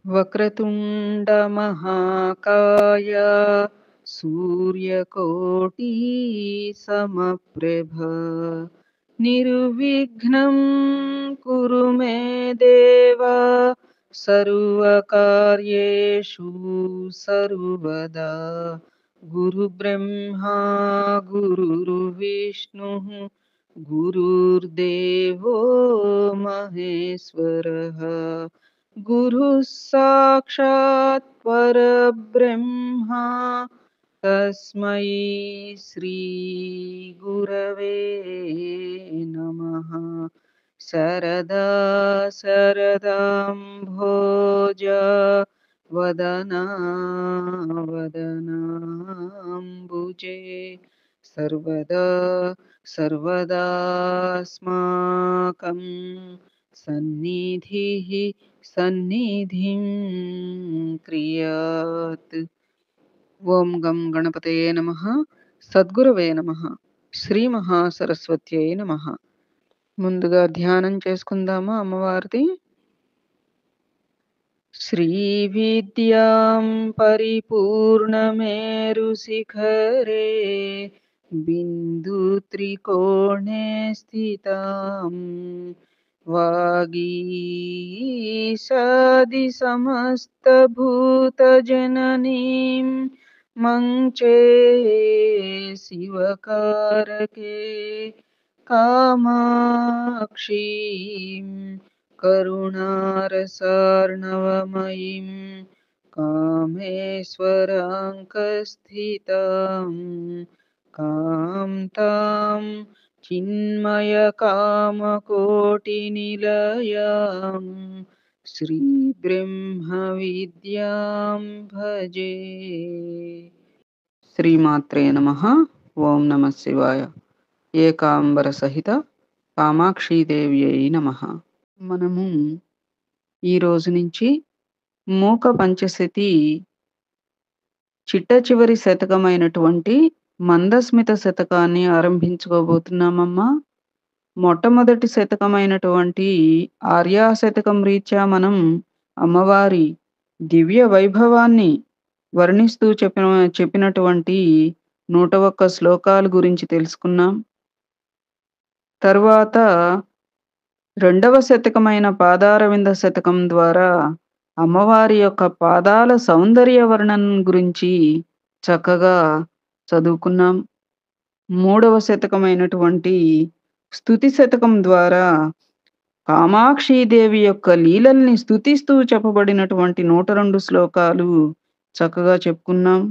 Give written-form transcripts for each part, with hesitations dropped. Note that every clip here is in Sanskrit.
వక్రతుండ మహాకాయ సూర్యకోటి సమప్రభ నిర్విఘ్నం కురు మే దేవ సర్వకార్యేషు సర్వదా గురు బ్రహ్మా గురుర్విష్ణు గురుర్దేవో మహేశ్వరః గురు సాక్షాత్ పరబ్రహ్మ తస్మై శ్రీ గురవే నమః. శరదా శరదాంభోజ వదనా వదనాంబుజే సర్వదా సర్వదాస్మాకం సన్నిధిః సన్నిధిం క్రియాత్. ఓం గం గణపతయే నమః. సద్గురవే నమః. శ్రీ మహాసరస్వత్యై నమః. ముందుగా ధ్యానం చేసుకుందామా అమ్మవారిది. శ్రీ విద్యాం పరిపూర్ణమేరు శిఖరే బిందు త్రికోణే స్థితాం వాగీశాది సమస్త భూత జననీం మంచే శివకారకే కామాక్షీం కరుణారసార్ణవమయీం కామేశ్వరాంకస్థితాం కాంతాం చిన్మయ కామకోటినిలయాం శ్రీ బ్రహ్మ విద్యాం భజే. శ్రీమాత్రే నమః. ఓం నమః శివాయ. ఏకాంబర సహిత కామాక్షీదేవ్యై నమః. మనము ఈ రోజు నుంచి మూక పంచశతి చిట్ట చివరి శతకమైనటువంటి మందస్మిత శతకాన్ని ఆరంభించుకోబోతున్నామమ్మా. మొట్టమొదటి శతకమైనటువంటి ఆర్యా శతకం రీత్యా మనం అమ్మవారి దివ్య వైభవాన్ని వర్ణిస్తూ చెప్పినటువంటి 101 శ్లోకాల గురించి తెలుసుకున్నాం. తర్వాత రెండవ శతకమైన పాదారవింద శతకం ద్వారా అమ్మవారి యొక్క పాదాల సౌందర్య వర్ణన గురించి చక్కగా చదువుకున్నాం. మూడవ శతకమైనటువంటి స్తుతి శతకం ద్వారా కామాక్షీదేవి యొక్క లీలల్ని స్తుతిస్తూ చెప్పబడినటువంటి 102 శ్లోకాలు చక్కగా చెప్పుకున్నాం.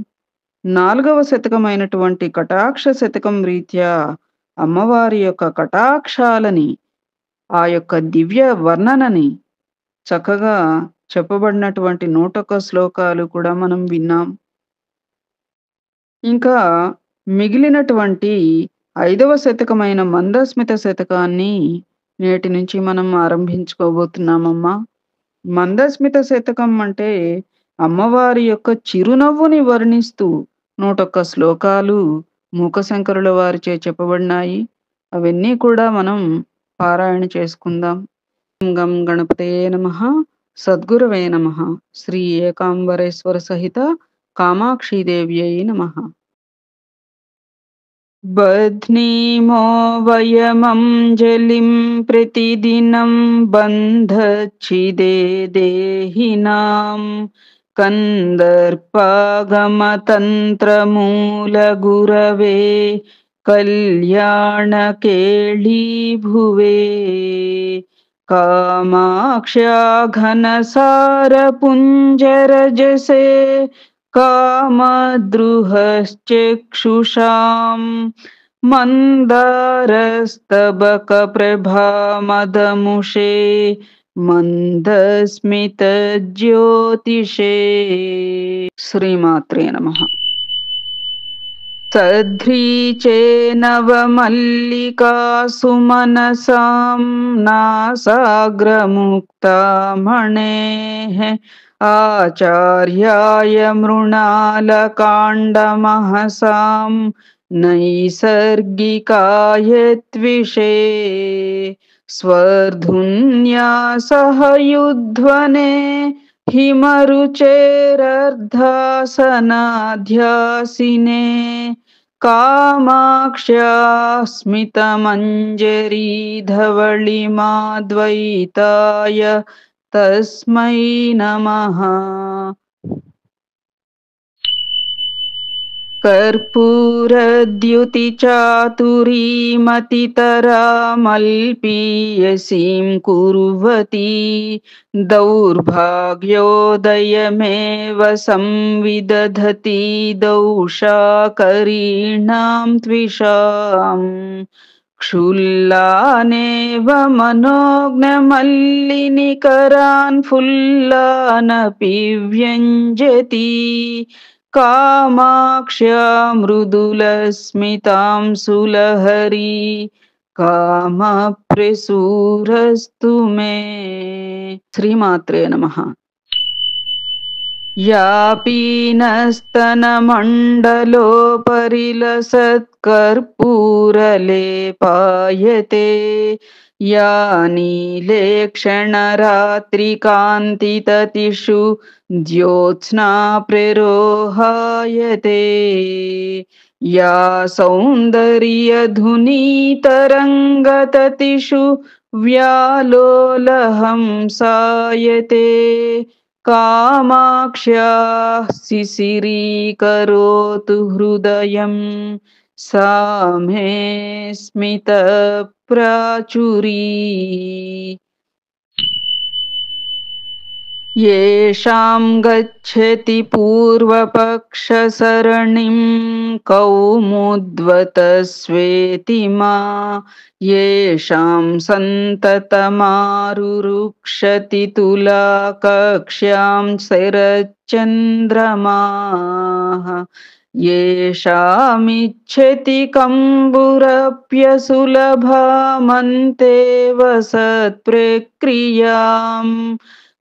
నాలుగవ శతకమైనటువంటి కటాక్ష శతకం రీత్యా అమ్మవారి యొక్క కటాక్షాలని, ఆ యొక్క దివ్య వర్ణనని చక్కగా చెప్పబడినటువంటి 101 శ్లోకాలు కూడా మనం విన్నాం. ఇంకా మిగిలినటువంటి 5వ శతకమైన మందస్మిత శతకాన్ని నేటి నుంచి మనం ఆరంభించుకోబోతున్నామమ్మా. మందస్మిత శతకం అంటే అమ్మవారి యొక్క చిరునవ్వుని వర్ణిస్తూ 101 శ్లోకాలు మూకశంకరుల వారిచే చెప్పబడినాయి. అవన్నీ కూడా మనం పారాయణ చేసుకుందాం. గం గణపతయే నమః. సద్గురవే నమః. శ్రీ ఏకాంబరేశ్వర సహిత కామాక్షీదేవ్యై నమః. బధ్నీమో వయమంజలిం ప్రతిదినం బంధచ్చిదే దేహినాం కందర్పాగమతంత్రమూల గురవే కళ్యాణకేళీ భువే కామాక్ష్యా ఘనసారపుంజరజసే కామద్రుహశ్చక్షుషాం మందారస్తబక ప్రభామదముషే మందస్మిత జ్యోతిషే. శ్రీమాత్రే నమః. సధ్రీచే నవమల్లికాసు మనసాం నాసాగ్రముక్తామణేః ఆచార్యాయ మృణాలకాండమహసాం నైసర్గికాయ త్విషే స్వర్ధున్యా సహయుధ్వనే हिमरुचेरर्धासनाध्यासिने कामाक्ष्या स्मितमञ्जरी धवलिमाद्वैताय तस्मै नमः। कर्पूरद्युतिचातुरीमतितरामल्पीयसीं कुर्वती दौर्भाग्योदयमेव संविदधती दौशाकरीणां त्विषाम् क्षुल्लानेव मनोज्ञमल्लिनिकरान् फुल्लानपि व्यञ्जति कामाक्ष्या मृदुलस्मितां सुलहरी कामप्रसूरस्तु मे। श्रीमात्रे नमः। या पीनस्तनमण्डलोपरिलसत्कर्पूरलेपायते या नीलेक्षणरात्रिकान्तिततिषु ज्योत्स्ना प्ररोहायते या सौन्दर्यधुनीतरङ्गततिषु व्यालोलहंसायते कामाक्ष्या शिशिरीकरोतु हृदयं सा मे स्मितप्राचुरी। येषां गच्छति पूर्वपक्षसरणिं कौमुद्वतस्वेतिमा येषां सन्ततमारुरुक्षति तुलाकक्ष्यां शरच्चन्द्रमाः येषामिच्छति कम्बुरप्यसुलभामन्तेव सत्प्रक्रियाम्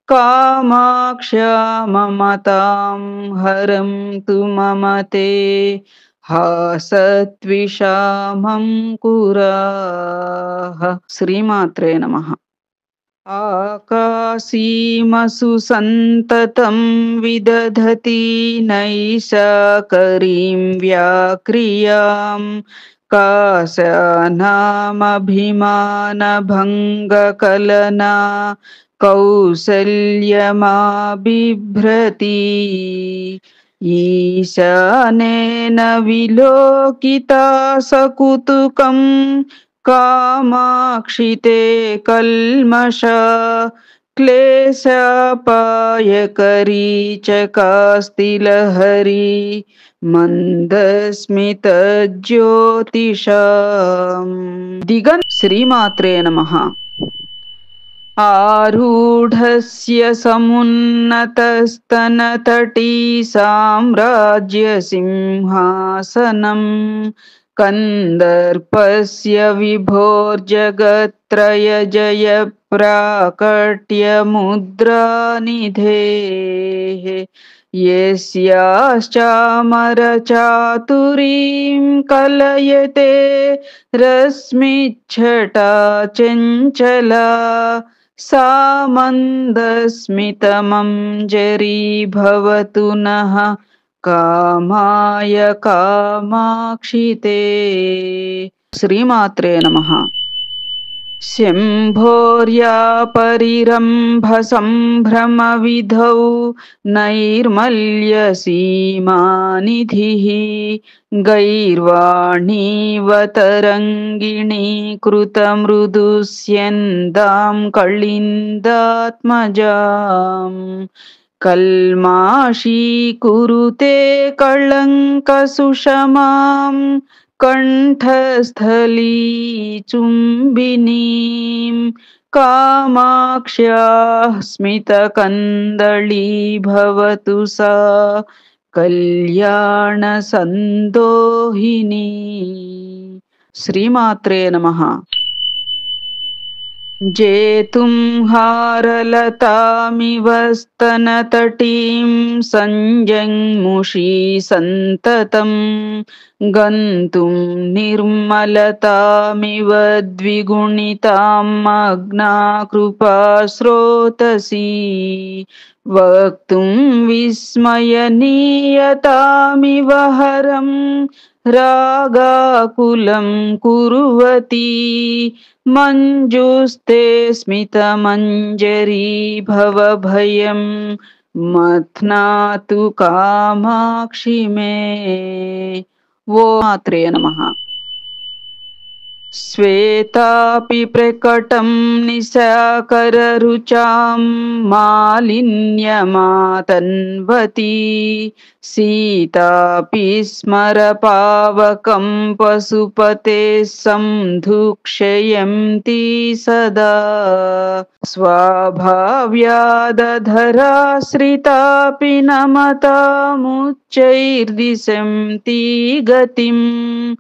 कामाक्ष्या ममतां हरन्तु मम ते हासत्विषामं कुराः। श्रीमात्रे नमः। आकाशीमसु सन्ततं विदधती नैशाकरीं व्याक्रियाम् काशानामभिमानभङ्गकलना कौसल्यमाबिभ्रती ईशानेन विलोकिता सकुतुकं कामाक्षिते कल्मषा क्लेशापायकरी च कास्तिलहरी मन्दस्मितज्योतिषाम् दिगन्। श्रीमात्रे नमः। आरूढस्य समुन्नतस्तनतटी साम्राज्यसिंहासनं कन्दर्पस्य विभोर्जगत्रयजयप्राकट्यमुद्रानिधेः यस्याश्चामरचातुरीं कलयते रश्मिच्छटा चञ्चला सा मन्दस्मितमञ्जरी भवतु नः कामाय कामाक्षिते। श्रीमात्रे नमः। शम्भोर्या परिरम्भसम्भ्रमविधौ नैर्मल्यसीमानिधिः गैर्वाणीवतरङ्गिणी कृतमृदुस्यन्दां कलिन्दात्मजाम् कल्माषीकुरुते कळङ्कसुषमां कण्ठस्थलीचुम्बिनीं कामाक्ष्याः स्मितकन्दली भवतु सा कल्याणसन्दोहिनी। श्रीमात्रे नमः। जेतुं हारलतामिव स्तनतटीं सञ्जङ्मुषी सन्ततं गन्तुं निर्मलतामिव द्विगुणिताम् अग्नाकृपा स्रोतसी वक्तुं विस्मयनीयतामिव हरं रागाकुलं कुर्वती मञ्जुस्ते स्मितमञ्जरी भवभयं मथ्नातु कामाक्षि मे। वो मात्रे नमः। श्वेतापि प्रकटं निशाकररुचां मालिन्यमातन्वती सीतापि स्मरपावकं पशुपतेः संधुक्षयन्ती सदा स्वाभाव्यादधराश्रितापि नमतामुच्चैर्दिशन्ती गतिम्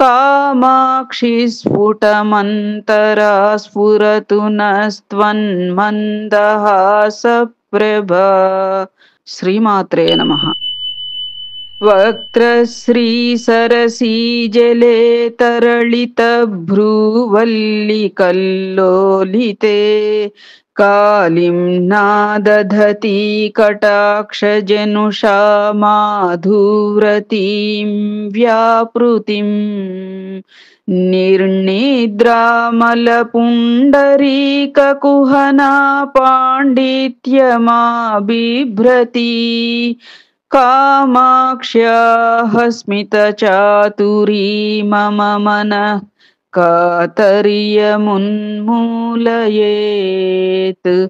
कामाक्षि स्फुटमन्तरा स्फुरतु नस्त्वन्मन्दहासप्रभा। श्रीमात्रे नमः। वक्त्रश्रीसरसीजले तरलितभ्रूवल्लिकल्लोलिते कालिं नादधती कटाक्षजनुषा माधुव्रतीं व्यापृतिम् निर्निद्रामलपुण्डरीककुहना पाण्डित्यमाबिभ्रती कामाक्ष्याः स्मितचातुरी मम मनः कातर्यमुन्मूलयेत्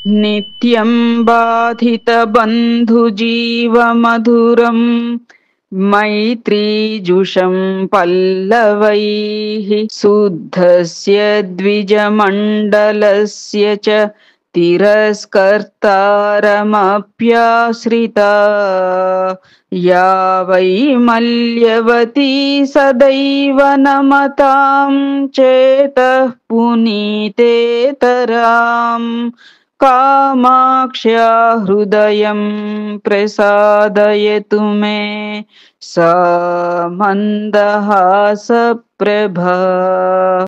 नित्यं बाधितबन्धुजीवमधुरं मैत्रीजुषं पल्लवैः शुद्धस्य द्विजमण्डलस्य च तिरस्कर्तारमप्याश्रिता या वै मल्यवती सदैव नमतां चेतः पुनीतेतराम् कामाक्ष्या हृदयं प्रसादयतु मे सा मन्दहासप्रभा।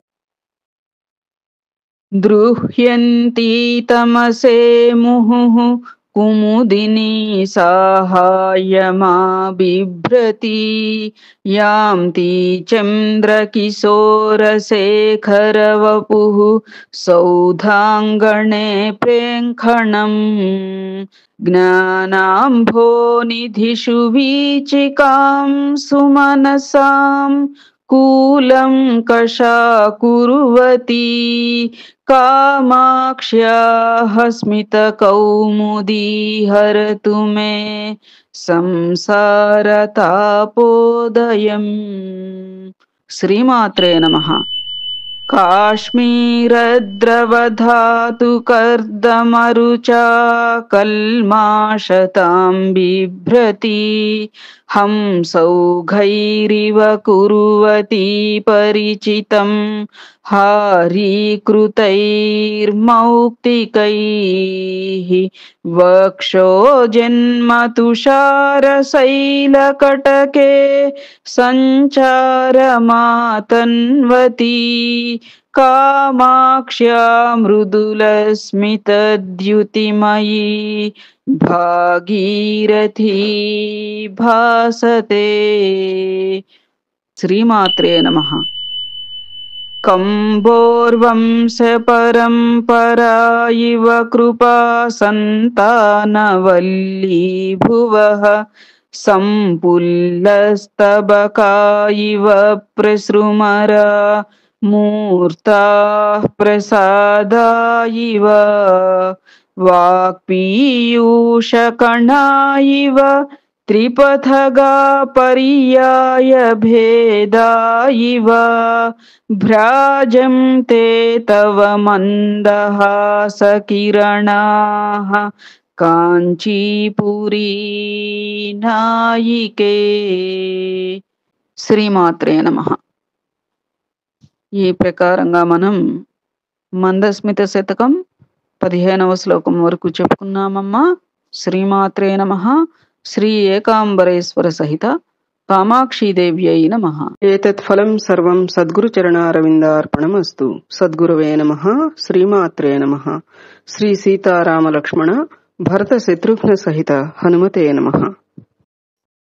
द्रुह्यन्ती तमसे मुहुः कुमुदिनी साहाय्यमाबिभ्रती यान्ती चन्द्रकिशोरशेखरवपुः सौधाङ्गणे प्रेङ्खणम् ज्ञानाम्भोनिधिषु वीचिकां सुमनसां कूलं कषाकुर्वती कामाक्ष्याः स्मितकौमुदी हरतु मे संसारतापोदयम्। श्रीमात्रे नमः। काश्मीरद्रवधातुकर्दमरुचा कल्माषतां बिभ्रती हंसौघैरिव कुर्वती परिचितं हारीकृतैर्मौक्तिकैः वक्षोजन्मतुषारशैलकटके सञ्चारमातन्वती कामाक्ष्या मृदुलस्मितद्युतिमयी भागीरथी भासते। श्रीमात्रे नमः। कम्बोर्वंशपरम्परा इव कृपा सन्तानवल्ली भुवः सम्पुल्लस्तबका इव प्रसृमरा मूर्ताः प्रसादा इव वाक्पीयूषकणा इव त्रिपथगा पर्यायभेदा इव भ्राजन्ते तव मन्दहासकिरणाः काञ्चीपुरी नायिके। श्रीमात्रे नमः। ఈ ప్రకారంగా మనం మందస్మిత శతకం 15వ శ్లోకం వరకు చెప్పుకున్నామమ్మా. శ్రీమాత్రే నమః. శ్రీ ఏకాంబరేశ్వర సహిత కామాక్షీదేవ్యై నమః. ఏతత్ ఫలం సర్వం సద్గురు చరణారవిందార్పణమస్తు. సద్గురవే నమః. శ్రీమాత్రే నమః. శ్రీ సీతారామ లక్ష్మణ భరత శత్రుఘ్న సహిత హనుమతే నమః.